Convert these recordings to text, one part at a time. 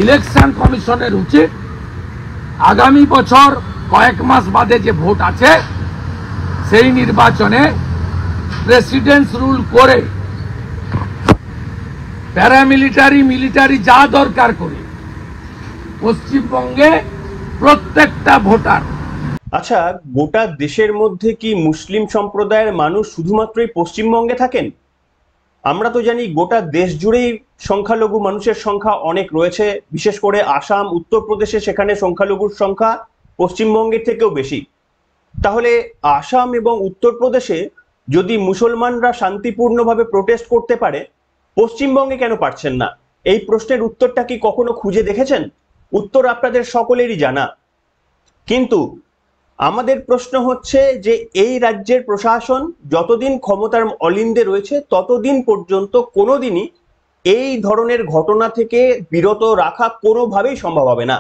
Election কমিশনের উচিত আগামী বছর কয়েক মাস বাদে যে ভোট আছে সেই নির্বাচনে প্রেসিডেন্টস রুল করে প্যারামিলিটারি মিলিটারি যা দরকার করে পশ্চিমবঙ্গে প্রত্যেকটা ভোটার। আচ্ছা, গোটা দেশের মধ্যে কি মুসলিম সম্প্রদায়ের মানুষ শুধুমাত্রই পশ্চিমবঙ্গে থাকেন? আমরা তো জানি গোটা দেশ জুড়েই সংখ্যালঘু মানুষের সংখ্যা অনেক রয়েছে, বিশেষ করে আসাম, উত্তরপ্রদেশে সেখানে সংখ্যালঘুর সংখ্যা পশ্চিমবঙ্গের থেকেও বেশি। তাহলে আসাম এবং উত্তরপ্রদেশে যদি মুসলমানরা শান্তিপূর্ণভাবে প্রোটেস্ট করতে পারে, পশ্চিমবঙ্গে কেন পারছেন না? এই প্রশ্নের উত্তরটা কি কখনো খুঁজে দেখেছেন? উত্তর আপনাদের সকলেরই জানা। কিন্তু আমাদের প্রশ্ন হচ্ছে যে এই রাজ্যের প্রশাসন যতদিন ক্ষমতার অলিন্দে রয়েছে ততদিন পর্যন্ত কোনোদিনই এই ধরনের ঘটনা থেকে বিরত রাখা কোনোভাবেই সম্ভব হবে না।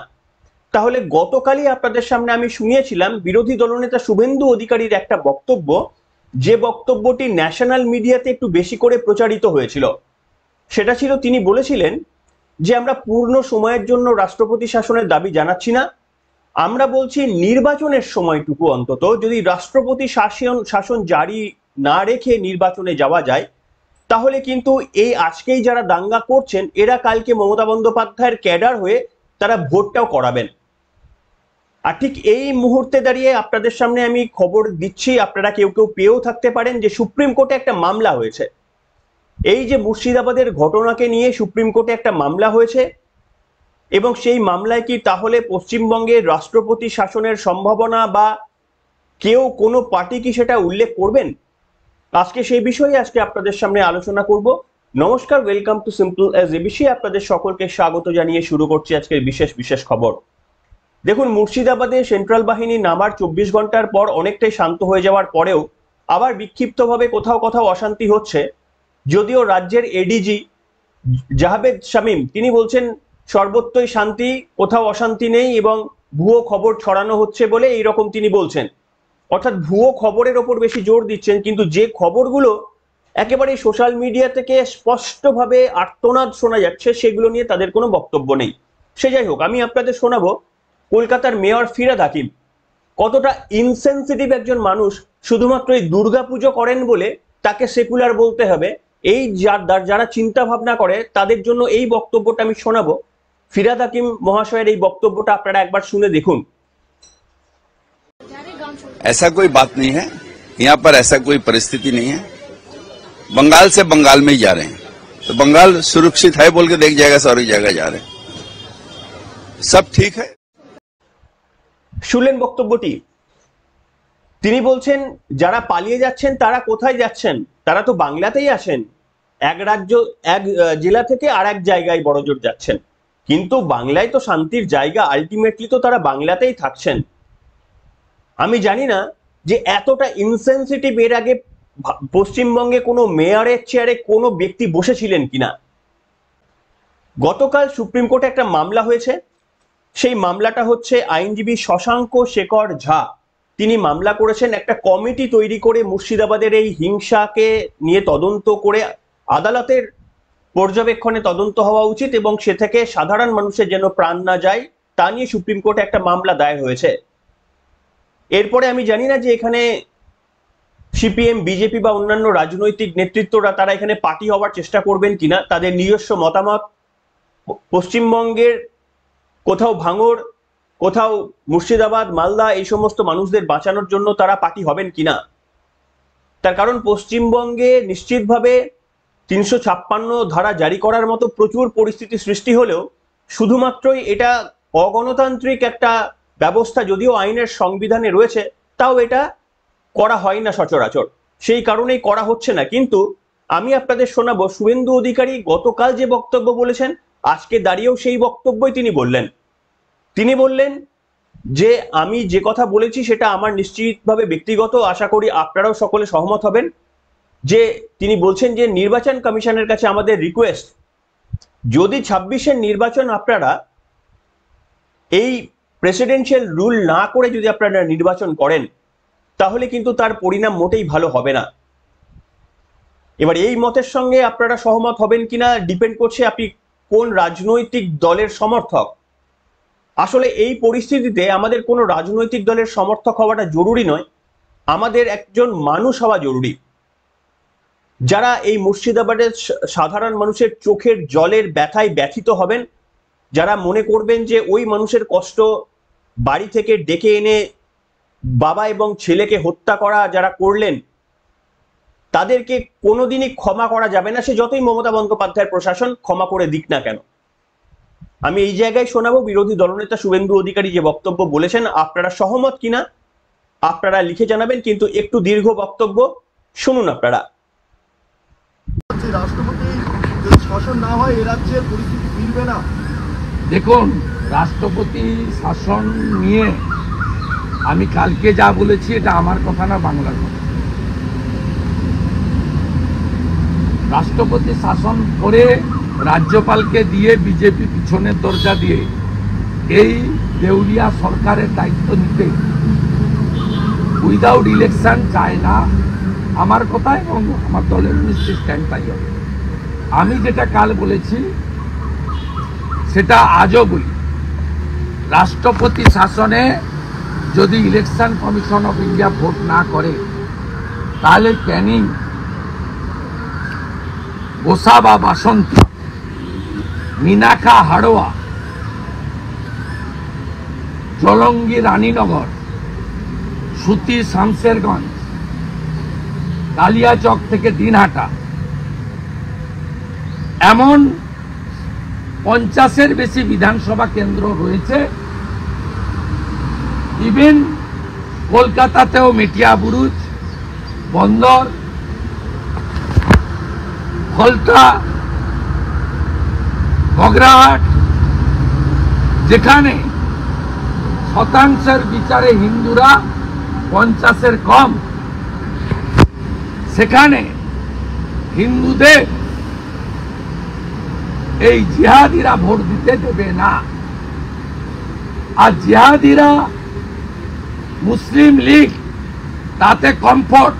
তাহলে গতকালই আপনাদের সামনে আমি শুনিয়েছিলাম বিরোধী দলনেতা শুভেন্দু অধিকারীর একটা বক্তব্য, যে বক্তব্যটি ন্যাশনাল মিডিয়াতে একটু বেশি করে প্রচারিত হয়েছিল। সেটা ছিল, তিনি বলেছিলেন যে আমরা পূর্ণ সময়ের জন্য রাষ্ট্রপতি শাসনের দাবি জানাচ্ছি না, আমরা বলছি নির্বাচনের সময়টুকু অন্তত যদি রাষ্ট্রপতি শাসন জারি না রেখে নির্বাচনে যাওয়া যায়, তাহলে কিন্তু এই আজকেই যারা দাঙ্গা করছেন এরা কালকে মমতা বন্দ্যোপাধ্যায়ের ক্যাডার হয়ে তারা ভোটটাও করাবেন। আর ঠিক এই মুহূর্তে দাঁড়িয়ে আপনাদের সামনে আমি খবর দিচ্ছি, আপনারা কেউ কেউ পেয়েও থাকতে পারেন, যে সুপ্রিম কোর্টে একটা মামলা হয়েছে। এই যে মুর্শিদাবাদের ঘটনাকে নিয়ে সুপ্রিম কোর্টে একটা মামলা হয়েছে, এবং সেই মামলায় কি তাহলে পশ্চিমবঙ্গের রাষ্ট্রপতি শাসনের সম্ভাবনা বা কেউ কোনো পার্টি কি সেটা উল্লেখ করবেন? আজকে সেই বিষয়ে আপনাদের সামনে আলোচনা করব। নমস্কার, welcome to simple as ABC. আপনাদের সকলকে স্বাগত জানিয়ে শুরু করছি আজকের বিশেষ খবর। দেখুন, মুর্শিদাবাদে সেন্ট্রাল বাহিনী নামার 24 ঘন্টার পর অনেকটাই শান্ত হয়ে যাওয়ার পরেও আবার বিক্ষিপ্তভাবে কোথাও অশান্তি হচ্ছে। যদিও রাজ্যের এডিজি জাহাবেদ শামীম তিনি বলছেন সর্বত্রই শান্তি, কোথাও অশান্তি নেই এবং ভুয়ো খবর ছড়ানো হচ্ছে বলে এইরকম তিনি বলছেন। অর্থাৎ ভুয়ো খবরের ওপর বেশি জোর দিচ্ছেন, কিন্তু যে খবরগুলো একেবারে সোশ্যাল মিডিয়া থেকে স্পষ্টভাবে আর্তনাদ শোনা যাচ্ছে সেগুলো নিয়ে তাদের কোনো বক্তব্য নেই। সে যাই হোক, আমি আপনাদের শোনাবো কলকাতার মেয়র ফিরহাদ হাকিম কতটা ইনসেনসিটিভ একজন মানুষ, শুধুমাত্র এই দুর্গাপুজো করেন বলে তাকে সেকুলার বলতে হবে। এই যারা চিন্তা ভাবনা করে তাদের জন্য এই বক্তব্যটা আমি শোনাবো। ফিরহাদ হাকিম মহাশয়ের এই বক্তব্যটা আপনারা একবার শুনে দেখুন। ऐसा कोई बात नहीं है, यहाँ पर ऐसा कोई परिस्थिति नहीं है। बंगाल से बंगाल में ही जा रहे हैं, तो बंगाल सुरक्षित है बोल के देख जाएगा, सारी जगह जा रहे हैं, सब ठीक है। শুনলেন বক্তব্যটি? তিনি বলছেন যারা পালিয়ে যাচ্ছেন তারা কোথায় যাচ্ছেন? তারা তো বাংলাতেই আসেন, এক রাজ্য এক জেলা থেকে আর এক জায়গায় বড়জোর যাচ্ছেন, কিন্তু বাংলায় তো শান্তির জায়গা, আলটিমেটলি তো তারা বাংলাতেই থাকছেন। আমি জানি না যে এতটা ইনসেনসিটিভ এর আগে পশ্চিমবঙ্গে কোনো মেয়রের চেয়ারে কোনো ব্যক্তি বসেছিলেন কিনা। গতকাল সুপ্রিম কোর্টে একটা মামলা হয়েছে, সেই মামলাটা হচ্ছে আইনজীবী শশাঙ্ক শেখর ঝা তিনি মামলা করেছেন। একটা কমিটি তৈরি করে মুর্শিদাবাদের এই হিংসাকে নিয়ে তদন্ত করে আদালতের পর্যবেক্ষণে তদন্ত হওয়া উচিত এবং সে থেকে সাধারণ মানুষের যেন প্রাণ না যায় তা নিয়ে সুপ্রিম কোর্টে একটা মামলা দায়ের হয়েছে। এরপরে আমি জানি না যে এখানে সিপিএম, বিজেপি বা অন্যান্য রাজনৈতিক নেতৃত্বরা তারা এখানে পার্টি হওয়ার চেষ্টা করবেন কিনা, তাদের নিজস্ব মতামত পশ্চিমবঙ্গের কোথাও ভাঙড়, কোথাও মুর্শিদাবাদ, মালদা এই সমস্ত মানুষদের বাঁচানোর জন্য তারা পার্টি হবেন কিনা। তার কারণ পশ্চিমবঙ্গে নিশ্চিতভাবে 356 ধারা জারি করার মতো প্রচুর পরিস্থিতি সৃষ্টি হলেও শুধুমাত্রই এটা অগণতান্ত্রিক একটা ব্যবস্থা, যদিও আইনের সংবিধানে রয়েছে, তাও এটা করা হয় না সচরাচর, সেই কারণেই করা হচ্ছে না। কিন্তু আমি আপনাদের শোনাবো শুভেন্দু অধিকারী গতকাল যে বক্তব্য বলেছেন, আজকে দাঁড়িয়েও সেই বক্তব্যই তিনি বললেন। তিনি বললেন যে আমি যে কথা বলেছি সেটা আমার নিশ্চিতভাবে ব্যক্তিগত, আশা করি আপনারাও সকলে সহমত হবেন, যে তিনি বলছেন যে নির্বাচন কমিশনের কাছে আমাদের রিকোয়েস্ট, যদি 26-এর নির্বাচন আপনারা এই প্রেসিডেন্সিয়াল রুল না করে যদি আপনারা নির্বাচন করেন তাহলে কিন্তু তার পরিণাম মোটেই ভালো হবে না। এবার এই মতের সঙ্গে আপনারা সহমত হবেন কিনা ডিপেন্ড করছে আপনি কোন রাজনৈতিক দলের সমর্থক। আসলে এই পরিস্থিতিতে আমাদের কোনো রাজনৈতিক দলের সমর্থক হওয়াটা জরুরি নয়, আমাদের একজন মানুষ হওয়া জরুরি, যারা এই মুর্শিদাবাদের সাধারণ মানুষের চোখের জলের ব্যথায় ব্যথিত হবেন, যারা মনে করবেন যে ওই মানুষের কষ্ট বাড়ি থেকে ডেকে এনে বাবা এবং ছেলেকে হত্যা করা যারা করলেন তাদেরকে কোনোদিনই ক্ষমা করা যাবে না, সে যতই মমতা বন্দ্যোপাধ্যায়ের প্রশাসন ক্ষমা করে দিক না কেন। আমি এই জায়গায় শোনাবো বিরোধী দলনেতা শুভেন্দু অধিকারী যে বক্তব্য বলেছেন, আপনারা সহমত কিনা আপনারা লিখে জানাবেন, কিন্তু একটু দীর্ঘ বক্তব্য, শুনুন আপনারা। রাষ্ট্রপতি যদি শাসন না হয় এ রাজ্যের পরিস্থিতি ফিরবে না। দেখুন, রাষ্ট্রপতি শাসন নিয়ে আমি কালকে যা বলেছি এটা আমার কথা না, বাংলার কথা। রাষ্ট্রপতি শাসন করে রাজ্যপালকে দিয়ে বিজেপি পিছনের দরজা দিয়ে এই দেউলিয়া সরকারের দায়িত্ব নিতে উইদাউট ইলেকশন চায় না আমার কথা, এবং আমার দলের নিশ্চিত স্ট্যান্ড তাই হবে। আমি যেটা কাল বলেছি সেটা আজও বলি, রাষ্ট্রপতি শাসনে যদি election commission of India vote না করে তাহলে ক্যানিং, গোসাবা বাসন্তী, মিনাখা হাড়োয়া, জলঙ্গি রানীনগর, সুতি শামশেরগঞ্জ, কালিয়াচক থেকে দিনহাটা, এমন 50-এর বেশি বিধানসভা কেন্দ্র রয়েছে। ইভেন কলকাতাতেও মেটিয়াবুরুজ, বন্দর, ফলতা, বগরাহাট, যেখানে শতাংশের বিচারে হিন্দুরা 50-এর কম, সেখানে হিন্দুদের এই জিহাদিরা ভোট দিতে দেবে না। আর জিহাদিরা মুসলিম লীগ, তাতে কমফোর্ট,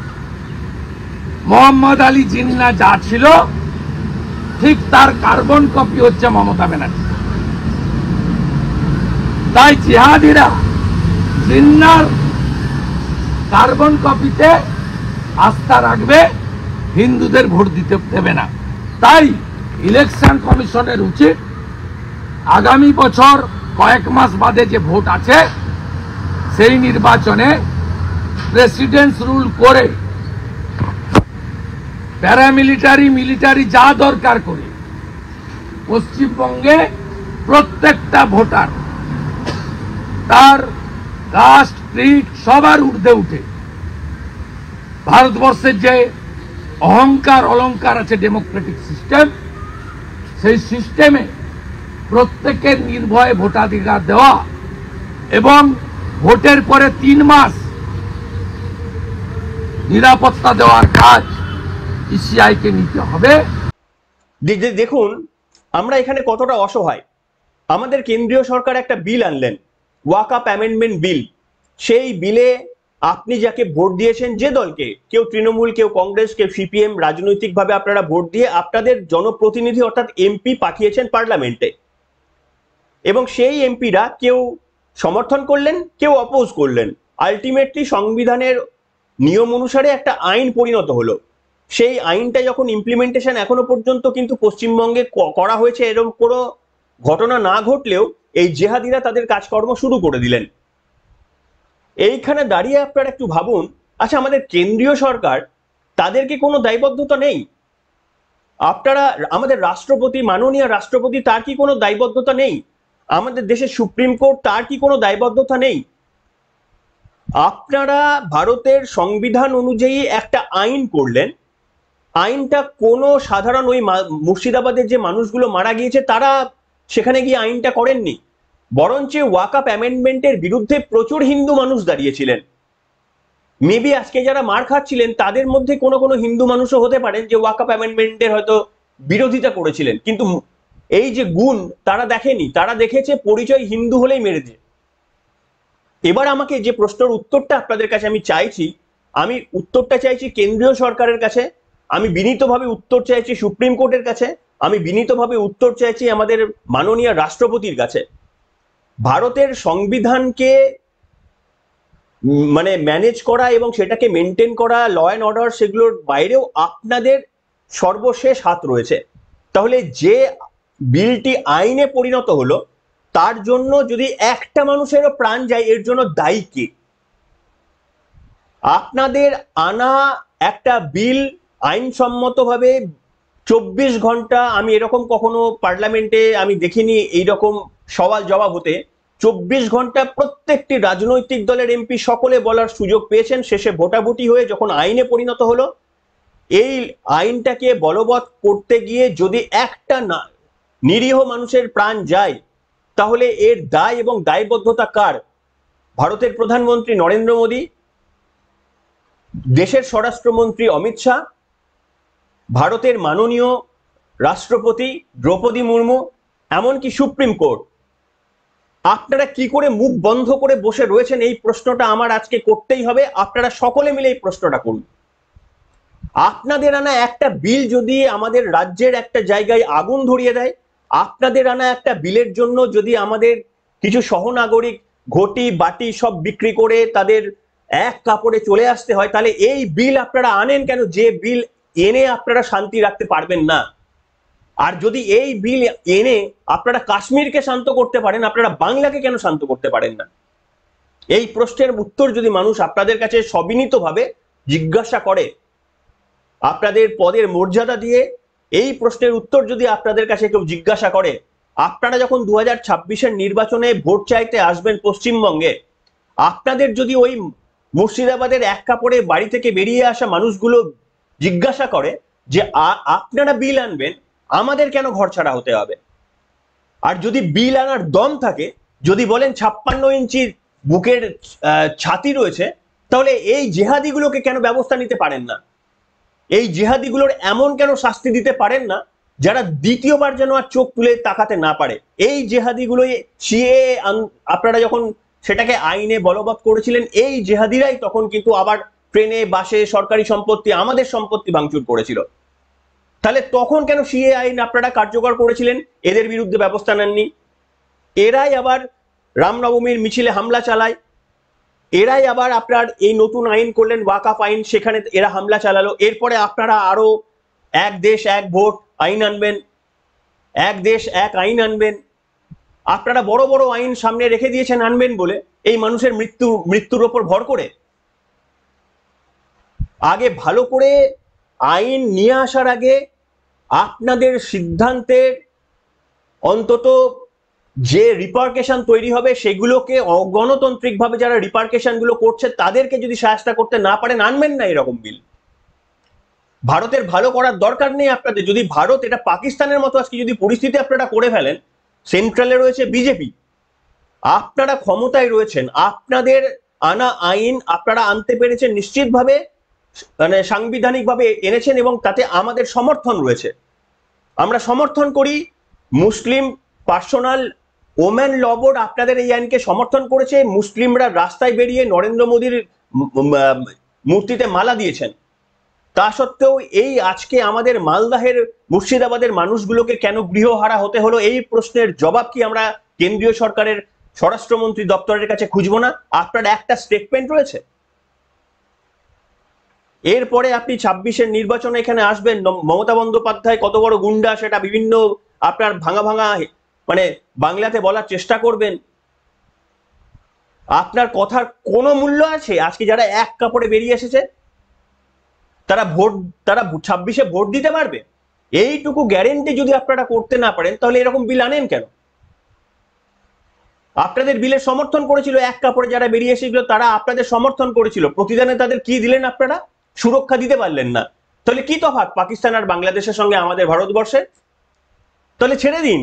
মোহাম্মদ আলী জিন্না যা ছিল ঠিক তার কার্বন কপি হচ্ছে মমতা ব্যানার্জি। তাই জিহাদিরা জিন্নার কার্বন কপিতে আস্থা রাখবে, হিন্দুদের ভোট দিতে দেবে না। তাই ইলেকশন কমিশনের উচিত আগামী বছর কয়েক মাস বাদে যে ভোট আছে সেই নির্বাচনে প্রেসিডেন্টস রুল করে প্যারামিলিটারি, মিলিটারি যা দরকার করে পশ্চিমবঙ্গে প্রত্যেকটা ভোটার তার কাস্ট, ক্রিড সবার ঊর্ধ্বে উঠে ভারতবর্ষের যে অহংকার অলংকার আছে ডেমোক্রেটিক সিস্টেম, সেই সিস্টেমে প্রত্যেকের নির্ভয়ে ভোটাধিকার দেওয়া এবং ভোটের পরে 3 মাস নিরাপত্তা দেওয়ার কাজ ইসিআইকে নিতে হবে। দেখুন আমরা এখানে কতটা অসহায়। আমাদের কেন্দ্রীয় সরকার একটা বিল আনলেন, ওয়াকআপ অ্যামেন্ডমেন্ট বিল। সেই বিলে আপনি যাকে ভোট দিয়েছেন, যে দলকে, কেউ তৃণমূল, কেউ কংগ্রেস, কেউ সিপিএম, রাজনৈতিকভাবে আপনারা ভোট দিয়ে আপনাদের জনপ্রতিনিধি অর্থাৎ এমপি পাঠিয়েছেন পার্লামেন্টে, এবং সেই এমপিরা কেউ সমর্থন করলেন, কেউ অপোজ করলেন। আলটিমেটলি সংবিধানের নিয়ম অনুসারে একটা আইন পরিণত হলো। সেই আইনটা যখন ইমপ্লিমেন্টেশন এখনো পর্যন্ত কিন্তু পশ্চিমবঙ্গে করা হয়েছে, এরকম কোনো ঘটনা না ঘটলেও এই জেহাদিরা তাদের কাজকর্ম শুরু করে দিলেন। এইখানে দাঁড়িয়ে আপনারা একটু ভাবুন, আচ্ছা আমাদের কেন্দ্রীয় সরকার, তাদেরকে কোনো দায়বদ্ধতা নেই? আপনারা, আমাদের রাষ্ট্রপতি, মাননীয় রাষ্ট্রপতি, তার কি কোনো দায়বদ্ধতা নেই? আমাদের দেশের সুপ্রিম কোর্ট, তার কি কোনো দায়বদ্ধতা নেই? আপনারা ভারতের সংবিধান অনুযায়ী একটা আইন করলেন, আইনটা কোনো সাধারণ ওই মুর্শিদাবাদের যে মানুষগুলো মারা গিয়েছে তারা সেখানে গিয়ে আইনটা করেননি, বরঞ্চ ওয়াকআপ অ্যামেন্ডমেন্টের বিরুদ্ধে প্রচুর হিন্দু মানুষ দাঁড়িয়েছিলেন। মেবি আজকে যারা মার খাচ্ছিলেন তাদের মধ্যে কোনো কোনো হিন্দু মানুষও হতে পারেন যে ওয়াকআপ অ্যামেন্ডমেন্টের হয়তো বিরোধিতা করেছিলেন, কিন্তু এই যে গুণ তারা দেখেনি, তারা দেখেছে পরিচয় হিন্দু হলেই মেরে দিয়ে। এবার আমাকে যে প্রশ্নের উত্তরটা আপনাদের কাছে আমি চাইছি, আমি উত্তরটা চাইছি কেন্দ্রীয় সরকারের কাছে, আমি বিনীতভাবে উত্তর চাইছি সুপ্রিম কোর্টের কাছে, আমি বিনীতভাবে উত্তর চাইছি আমাদের মাননীয় রাষ্ট্রপতির কাছে। ভারতের সংবিধানকে মানে ম্যানেজ করা এবং সেটাকে মেনটেন করা, ল অ্যান্ড অর্ডার, সেগুলোর বাইরেও আপনাদের সর্বশেষ হাত রয়েছে। তাহলে যে বিলটি আইনে পরিণত হলো তার জন্য যদি একটা মানুষেরও প্রাণ যায়, এর জন্য দায়ী কে? আপনাদের আনা একটা বিল আইনসম্মতভাবে 24 ঘন্টা, আমি এরকম কখনো পার্লামেন্টে আমি দেখিনি এইরকম সওয়াল জবাব হতে। 24 ঘন্টা প্রত্যেকটি রাজনৈতিক দলের এমপি সকলে বলার সুযোগ পেয়েছেন। শেষে ভোটাভুটি হয়ে যখন আইনে পরিণত হলো, এই আইনটাকে বলবৎ করতে গিয়ে যদি একটা না নিরীহ মানুষের প্রাণ যায়, তাহলে এর দায় এবং দায়বদ্ধতা কার? ভারতের প্রধানমন্ত্রী নরেন্দ্র মোদী, দেশের স্বরাষ্ট্রমন্ত্রী অমিত শাহ, ভারতের মাননীয় রাষ্ট্রপতি দ্রৌপদী মুর্মু, এমনকি সুপ্রিম কোর্ট। আপনারা কি করে মুখ বন্ধ করে বসে রয়েছেন, এই প্রশ্নটা আমার আজকে করতেই হবে। আপনারা সকলে মিলে এই প্রশ্নটা করুন। আপনাদের আনা একটা বিল যদি আমাদের রাজ্যের একটা জায়গায় আগুন ধরিয়ে দেয়, আপনাদের আনা একটা বিলের জন্য যদি আমাদের কিছু সহনাগরিক ঘটি বাটি সব বিক্রি করে তাদের এক কাপড়ে চলে আসতে হয়, তাহলে এই বিল আপনারা আনেন কেন, যে বিল এনে আপনারা শান্তি রাখতে পারবেন না? আর যদি এই বিল এনে আপনারা কাশ্মীরকে শান্ত করতে পারেন, আপনারা বাংলাকে কেন শান্ত করতে পারেন না? এই প্রশ্নের উত্তর যদি মানুষ আপনাদের কাছে সবিনীতভাবে জিজ্ঞাসা করে, আপনাদের পদের মর্যাদা দিয়ে এই প্রশ্নের উত্তর যদি আপনাদের কাছে কেউ জিজ্ঞাসা করে, আপনারা যখন 2026-এর নির্বাচনে ভোট চাইতে আসবেন পশ্চিমবঙ্গে, আপনাদের যদি ওই মুর্শিদাবাদের এক কাপড়ে বাড়ি থেকে বেরিয়ে আসা মানুষগুলো জিজ্ঞাসা করে যে আপনারা বিল আনবেন, আমাদের কেন ঘর ছাড়া হতে হবে? আর যদি বিল আনার দম থাকে, যদি বলেন 56 ইঞ্চি বুকের ছাতি রয়েছে, তাহলে এই জেহাদিগুলোকে কেন ব্যবস্থা নিতে পারেন না? এই জেহাদিগুলোর এমন কেন শাস্তি দিতে পারেন না যারা দ্বিতীয়বার যেন আর চোখ তুলে তাকাতে না পারে? এই জেহাদিগুলোই সিএ আপনারা যখন সেটাকে আইনে বলবৎ করেছিলেন, এই জেহাদিরাই তখন কিন্তু আবার ট্রেনে বাসে সরকারি সম্পত্তি, আমাদের সম্পত্তি ভাঙচুর করেছিল। তাহলে তখন কেন সিএ আইন আপনারা কার্যকর করেছিলেন, এদের বিরুদ্ধে ব্যবস্থা নেননি? এরাই আবার রামনবমীর মিছিলে হামলা চালায়, এরাই আবার আপনার এই নতুন আইন করলেন ওয়াকফ আইন, সেখানে এরা হামলা চালালো। এরপরে আপনারা আরো এক দেশ এক ভোট আইন আনবেন, এক দেশ এক আইন আনবেন। আপনারা বড় বড় আইন সামনে রেখে দিয়েছেন আনবেন বলে, এই মানুষের মৃত্যুর ওপর ভর করে। আগে ভালো করে আইন নিয়ে আসার আগে আপনাদের সিদ্ধান্তের অন্তত যে রিপার্কেশন তৈরি হবে, সেগুলোকে অগণতান্ত্রিকভাবে যারা রিপার্কেশন গুলো করছে তাদেরকে যদি সাহায্য করতে না পারেন, আনবেন না এরকম বিল। ভারতের ভালো করার দরকার নেই আপনাদের। যদি ভারত এটা পাকিস্তানের মতো আজকে যদি পরিস্থিতি আপনারা করে ফেলেন, সেন্ট্রালে রয়েছে বিজেপি, আপনারা ক্ষমতায় রয়েছেন, আপনাদের আনা আইন আপনারা আনতে পেরেছেন নিশ্চিতভাবে, মানে সাংবিধানিকভাবে এনেছেন এবং তাতে আমাদের সমর্থন রয়েছে। আমরা সমর্থন করি। মুসলিম পার্সোনাল ওমেন ল বোর্ড আপনাদের এই আইনকে সমর্থন করেছে। মুসলিমরা রাস্তায় বেরিয়ে নরেন্দ্র মোদীর মূর্তিতে মালা দিয়েছেন। তা সত্ত্বেও এই আজকে আমাদের মালদাহের মুর্শিদাবাদের মানুষগুলোকে কেন গৃহহারা হতে হলো, এই প্রশ্নের জবাব কি আমরা কেন্দ্রীয় সরকারের স্বরাষ্ট্রমন্ত্রী দপ্তরের কাছে খুঁজবো না? আপনার একটা স্টেটমেন্ট রয়েছে। এরপরে আপনি 26-এর নির্বাচনে এখানে আসবেন, মমতা বন্দ্যোপাধ্যায় কত বড় গুন্ডা সেটা বিভিন্ন আপনার ভাঙা ভাঙা মানে বাংলাতে বলার চেষ্টা করবেন। আপনার কথার কোনো মূল্য আছে? আজকে যারা এক কাপড়ে বেরিয়ে এসেছে তারা 26-এ ভোট দিতে পারবে? এইটুকু গ্যারেন্টি যদি আপনারা করতে না পারেন, তাহলে এরকম বিল আনেন কেন? আপনাদের বিলের সমর্থন করেছিল এক কাপড়ে যারা বেরিয়ে এসেছিল, তারা আপনাদের সমর্থন করেছিল। প্রতিদানে তাদের কি দিলেন আপনারা? সুরক্ষা দিতে পারলেন না। তাহলে কি তফাৎ পাকিস্তান আর বাংলাদেশের সঙ্গে আমাদের ভারতবর্ষের? তাহলে ছেড়ে দিন।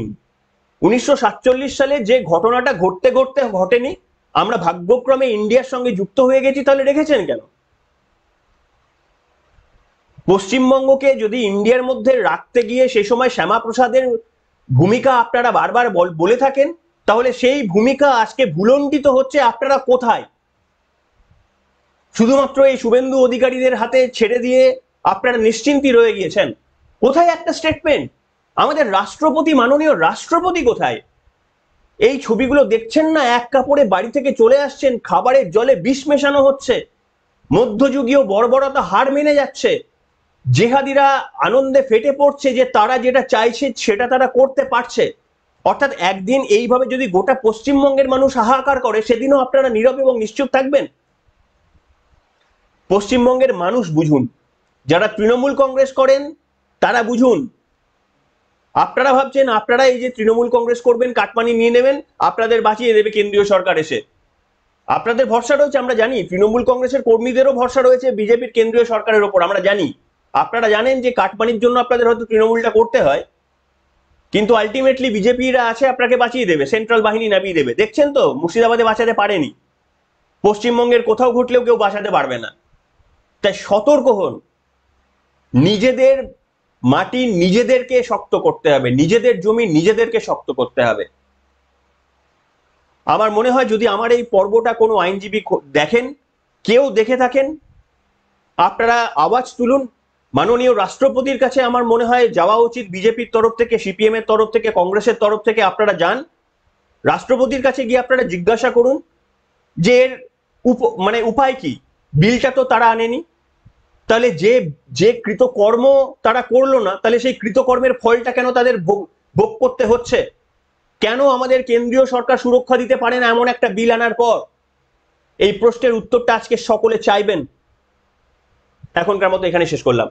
1947 সালে যে ঘটনাটা ঘটতে ঘটতে ঘটেনি, আমরা ভাগ্যক্রমে ইন্ডিয়ার সঙ্গে যুক্ত হয়ে গেছি, তাহলে রেখেছেন কেন? পশ্চিমবঙ্গকে যদি ইন্ডিয়ার মধ্যে রাখতে গিয়ে সেই সময় শ্যামাপ্রসাদের ভূমিকা আপনারা বারবার বলে থাকেন, তাহলে সেই ভূমিকা আজকে ভুলণ্ঠিত হচ্ছে। আপনারা কোথায়? শুধুমাত্র এই শুভেন্দু অধিকারীদের হাতে ছেড়ে দিয়ে আপনারা নিশ্চিন্তি রয়ে গিয়েছেন। কোথায় একটা স্টেটমেন্ট? আমাদের রাষ্ট্রপতি, মাননীয় রাষ্ট্রপতি কোথায়? এই ছবিগুলো দেখছেন না? এক কাপড়ে বাড়ি থেকে চলে আসছেন, খাবারের জলে বিষ মেশানো হচ্ছে, মধ্যযুগীয় বর্বরতা হার মেনে যাচ্ছে, জেহাদিরা আনন্দে ফেটে পড়ছে যে তারা যেটা চাইছে সেটা তারা করতে পারছে। অর্থাৎ একদিন এইভাবে যদি গোটা পশ্চিমবঙ্গের মানুষ হাহাকার করে, সেদিনও আপনারা নীরব এবং নিশ্চুপ থাকবেন? পশ্চিমবঙ্গের মানুষ বুঝুন, যারা তৃণমূল কংগ্রেস করেন তারা বুঝুন। আপনারা ভাবছেন আপনারা এই যে তৃণমূল কংগ্রেস করবেন, কাটমানি নিয়ে নেবেন, আপনাদের বাঁচিয়ে দেবে কেন্দ্রীয় সরকার এসে। আপনাদের ভরসা রয়েছে, আমরা জানি। তৃণমূল কংগ্রেসের কর্মীদেরও ভরসা রয়েছে বিজেপির কেন্দ্রীয় সরকারের ওপর, আমরা জানি। আপনারা জানেন যে কাটমানির জন্য আপনাদের হয়তো তৃণমূলটা করতে হয়, কিন্তু আলটিমেটলি বিজেপিরা আছে, আপনাকে বাঁচিয়ে দেবে, সেন্ট্রাল বাহিনী নামিয়ে দেবে। দেখছেন তো, মুর্শিদাবাদে বাঁচাতে পারেনি, পশ্চিমবঙ্গের কোথাও ঘটলেও কেউ বাঁচাতে পারবে না। তাই সতর্ক হন, নিজেদের মাটি নিজেদেরকে শক্ত করতে হবে, নিজেদের জমি নিজেদেরকে শক্ত করতে হবে। আমার মনে হয় যদি আমার এই পর্বটা কোনো আইনজীবী দেখেন, কেউ দেখে থাকেন, আপনারা আওয়াজ তুলুন। মাননীয় রাষ্ট্রপতির কাছে আমার মনে হয় যাওয়া উচিত, বিজেপির তরফ থেকে, সিপিএম এর তরফ থেকে, কংগ্রেসের তরফ থেকে আপনারা যান। রাষ্ট্রপতির কাছে গিয়ে আপনারা জিজ্ঞাসা করুন যে এর উপায় কি। বিলটা তো তারা আনেনি, তাহলে যে কৃতকর্ম তারা করলো না, তাহলে সেই কৃতকর্মের ফলটা কেন তাদের ভোগ করতে হচ্ছে? কেন আমাদের কেন্দ্রীয় সরকার সুরক্ষা দিতে পারে না এমন একটা বিল আনার পর? এই প্রশ্নের উত্তরটা আজকে সকলে চাইবেন। এখনকার মতো এখানে শেষ করলাম।